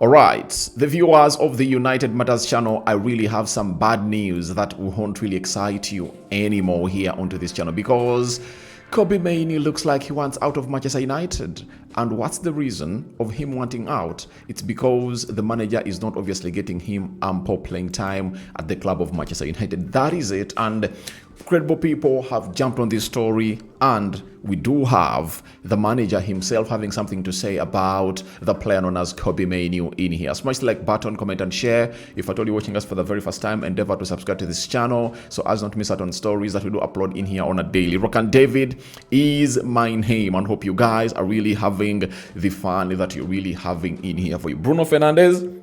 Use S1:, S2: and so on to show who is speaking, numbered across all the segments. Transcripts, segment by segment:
S1: All right, the viewers of the United Matters channel, I really have some bad news that won't really excite you anymore here onto this channel, because Kobbie Mainoo looks like he wants out of Manchester United. And what's the reason of him wanting out? It's because the manager is not obviously getting him ample playing time at the club of Manchester United. That is it. And credible people have jumped on this story, and we do have the manager himself having something to say about the player known as Kobbie Mainoo in here. Smash the like button, comment and share. If at all you're watching us for the very first time, endeavor to subscribe to this channel so as not to miss out on stories that we do upload in here on a daily. Rock and David is my name, and hope you guys are really having the fun that you're really having in here for you. Bruno Fernandes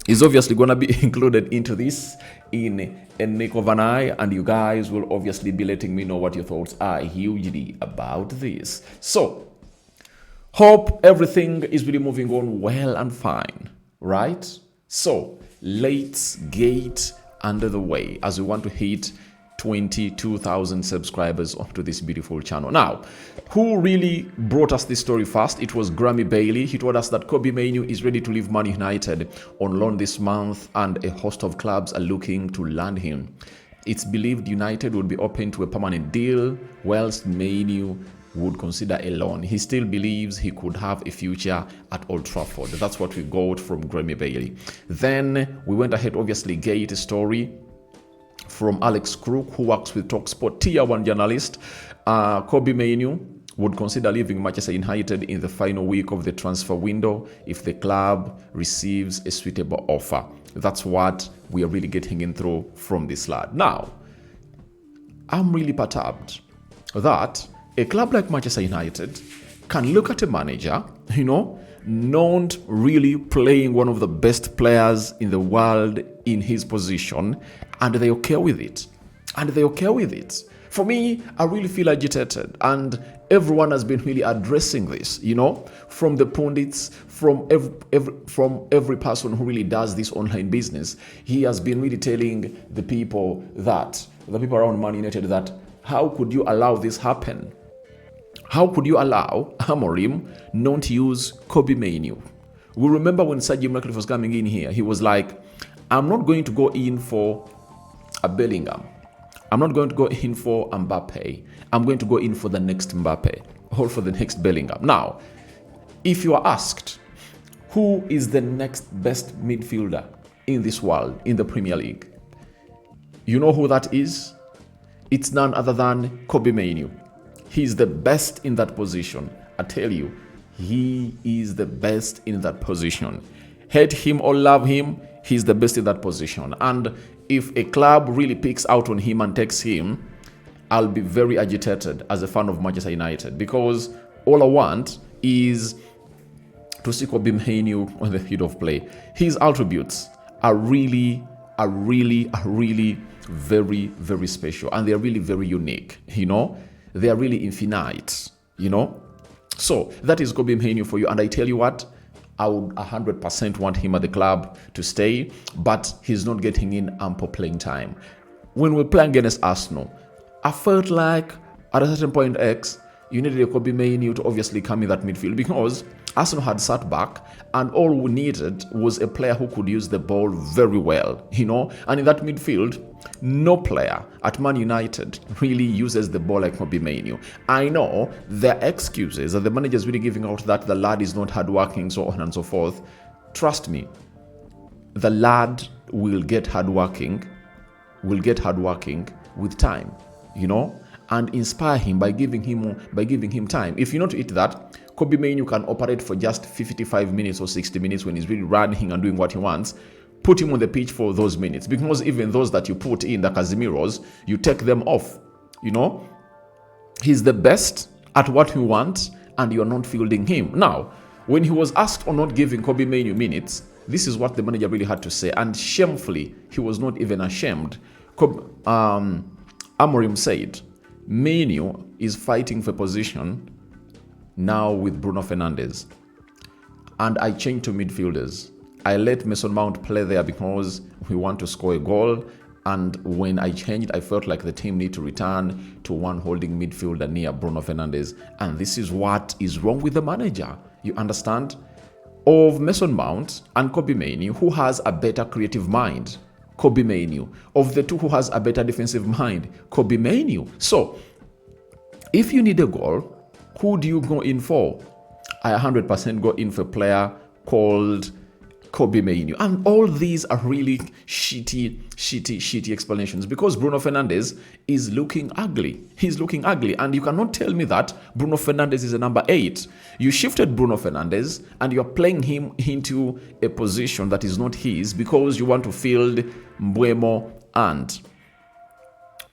S1: is obviously going to be included into this in a nick of an eye, and you guys will obviously be letting me know what your thoughts are hugely about this. So hope everything is really moving on well and fine, right? So let's get under the way as we want to hit 22,000 subscribers onto this beautiful channel. Now, who really brought us this story first? It was Grammy Bailey. He told us that Kobbie Mainoo is ready to leave Man United on loan this month, and a host of clubs are looking to land him. It's believed United would be open to a permanent deal, whilst Mainoo would consider a loan. He still believes he could have a future at Old Trafford. That's what we got from Grammy Bailey. Then we went ahead, obviously, get a story from Alex Crook, who works with TalkSport, Tier 1 journalist. Kobbie Mainoo would consider leaving Manchester United in the final week of the transfer window if the club receives a suitable offer. That's what we are really getting in through from this lad. Now, I'm really perturbed that a club like Manchester United can look at a manager, not really playing one of the best players in the world in his position, and they're okay with it. For me, I really feel agitated, and everyone has been really addressing this, from the pundits, from every person who really does this online business. He has been really telling the people around Man United that, how could you allow this happen? How could you allow Amorim not to use Kobbie Mainoo? We remember when Sergio Merkel was coming in here, he was like, I'm not going to go in for a Bellingham. I'm not going to go in for Mbappe. I'm going to go in for the next Mbappe or for the next Bellingham. Now, if you are asked, who is the next best midfielder in this world, in the Premier League? You know who that is? It's none other than Kobbie Mainoo. He's the best in that position. I tell you, he is the best in that position. Hate him or love him, he's the best in that position. And if a club really picks out on him and takes him, I'll be very agitated as a fan of Manchester United, because all I want is to see Kobbie Mainoo on the field of play. His attributes are really very, very special, and they're really very unique, They are really infinite, So that is Kobbie Mainoo for you. And I tell you what, I would 100% want him at the club to stay, but he's not getting in ample playing time. When we're playing against Arsenal, I felt like at a certain point X, you needed a Kobbie Mainoo to obviously come in that midfield, because Arsenal had sat back, and all we needed was a player who could use the ball very well, And in that midfield, no player at Man United really uses the ball like Kobbie Mainoo. I know there are excuses that the manager is really giving out, that the lad is not hardworking, so on and so forth. Trust me, the lad will get hardworking with time, and inspire him by giving him time. If you not eat that, Kobbie Mainoo can operate for just 55 minutes or 60 minutes when he's really running and doing what he wants. Put him on the pitch for those minutes, because even those that you put in, the Casemiros, you take them off. He's the best at what you want, and you're not fielding him. Now, when he was asked on not giving Kobbie Mainoo minutes, this is what the manager really had to say, and shamefully, he was not even ashamed. Amorim said, Mainoo is fighting for position now with Bruno Fernandes, and I changed to midfielders. I let Mason Mount play there because we want to score a goal, and when I changed, I felt like the team need to return to one holding midfielder near Bruno Fernandes, and this is what is wrong with the manager. You understand? of Mason Mount and Kobbie Mainoo, who has a better creative mind? Kobbie Mainoo. Of the two, who has a better defensive mind? Kobbie Mainoo. So, if you need a goal, who do you go in for? I 100% go in for a player called Kobbie Mainoo. And all these are really shitty explanations, because Bruno Fernandes is looking ugly. He's looking ugly. And you cannot tell me that Bruno Fernandes is a number 8. You shifted Bruno Fernandes and you're playing him into a position that is not his because you want to field Mbeumo and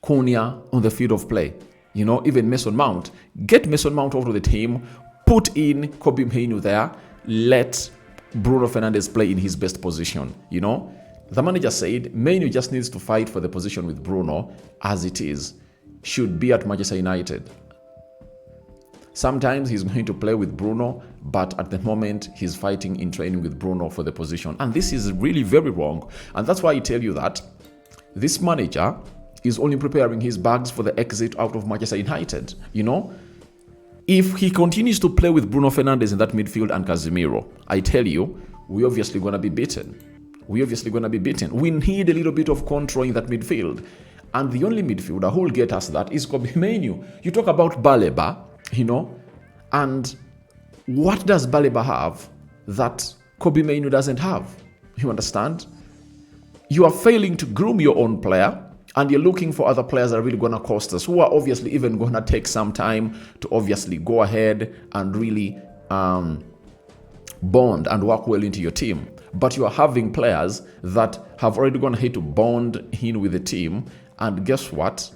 S1: Cunha on the field of play. You know, even Mason Mount. Get Mason Mount out of the team, put in Kobbie Mainoo there, let Bruno Fernandes play in his best position. You know, the manager said Mainoo just needs to fight for the position with Bruno as it is. Should be at Manchester United. Sometimes he's going to play with Bruno, but at the moment he's fighting in training with Bruno for the position. And this is really very wrong. And that's why I tell you that this manager is only preparing his bags for the exit out of Manchester United. You know, if he continues to play with Bruno Fernandes in that midfield and Casemiro, I tell you, we're obviously going to be beaten. We need a little bit of control in that midfield. And the only midfielder who will get us that is Kobbie Mainoo. You talk about Baleba, you know, and what does Baleba have that Kobbie Mainoo doesn't have? You understand? You are failing to groom your own player, and you're looking for other players that are really going to cost us, who are obviously even going to take some time to obviously go ahead and really bond and work well into your team. But you are having players that have already gone ahead to bond in with the team, and guess what?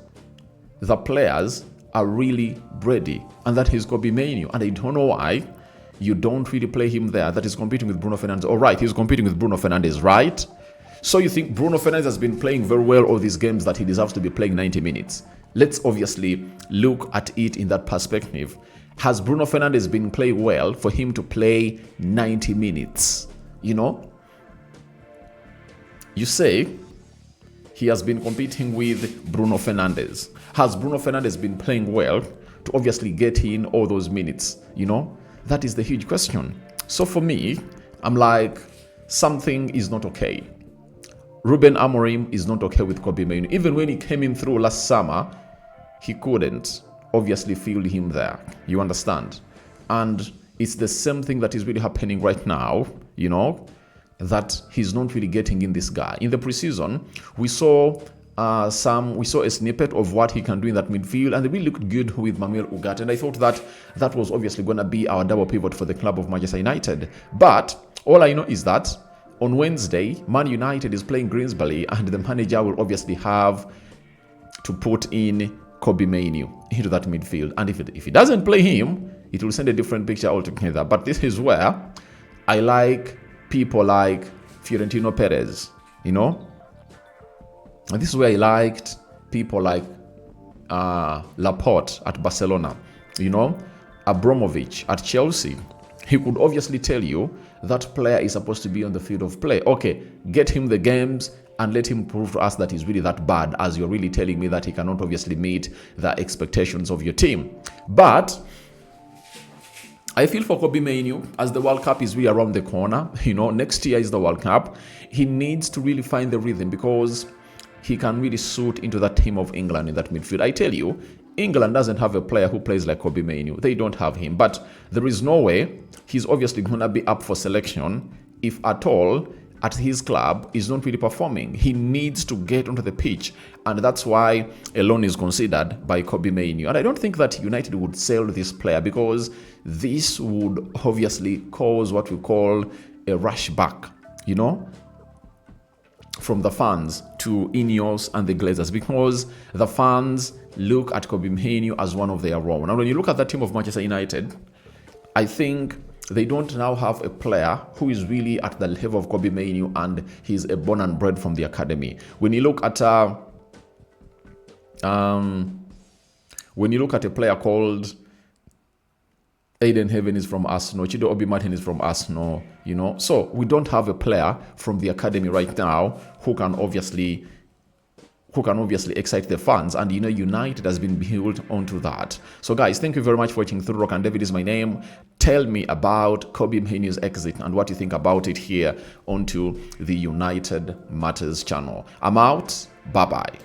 S1: The players are really ready, and that is Kobbie Mainoo. And I don't know why you don't really play him there. That is competing with Bruno Fernandes. All right, he's competing with Bruno Fernandes, right? So you think Bruno Fernandes has been playing very well all these games that he deserves to be playing 90 minutes? Let's obviously look at it in that perspective. Has Bruno Fernandes been playing well for him to play 90 minutes? You know? You say he has been competing with Bruno Fernandes. Has Bruno Fernandes been playing well to obviously get in all those minutes? You know? That is the huge question. So for me, I'm like, something is not okay. Ruben Amorim is not okay with Kobbie Mainoo. Even when he came in through last summer, he couldn't obviously field him there. You understand? And it's the same thing that is really happening right now, you know, that he's not really getting in this guy. In the preseason, we saw a snippet of what he can do in that midfield, and they really looked good with Manuel Ugarte. And I thought that that was obviously going to be our double pivot for the club of Manchester United. But all I know is that on Wednesday, Man United is playing Greensbury, and the manager will obviously have to put in Kobbie Mainoo into that midfield. And if he doesn't play him, it will send a different picture altogether. But this is where I like people like Fiorentino Perez, you know? And this is where I liked people like Laporte at Barcelona, you know? Abramovich at Chelsea. He could obviously tell you that player is supposed to be on the field of play. Okay, get him the games and let him prove to us that he's really that bad, as you're really telling me that he cannot obviously meet the expectations of your team. But I feel for Kobbie Mainoo, as the World Cup is really around the corner. You know, next year is the World Cup. He needs to really find the rhythm, because he can really suit into that team of England in that midfield. I tell you, England doesn't have a player who plays like Kobbie Mainoo. They don't have him. But there is no way he's obviously going to be up for selection if at all at his club is not really performing. He needs to get onto the pitch, and that's why a loan is considered by Kobbie Mainoo. And I don't think that United would sell this player, because this would obviously cause what we call a rush back, you know, from the fans to Ineos and the Glazers, because the fans look at Kobbie Mainoo as one of their own. And when you look at that team of Manchester United, I think they don't now have a player who is really at the level of Kobbie Mainoo, and he's a born and bred from the academy. When you look at a player called Aiden Heaven is from Arsenal, Chido Obi Martin is from Arsenal, you know. So we don't have a player from the academy right now who can obviously who can obviously excite the fans, and United has been built onto that. So guys, thank you very much for watching through. Rock and David is my name. Tell me about Kobbie Mainoo's exit and what you think about it here onto the United Matters channel. I'm out. Bye bye.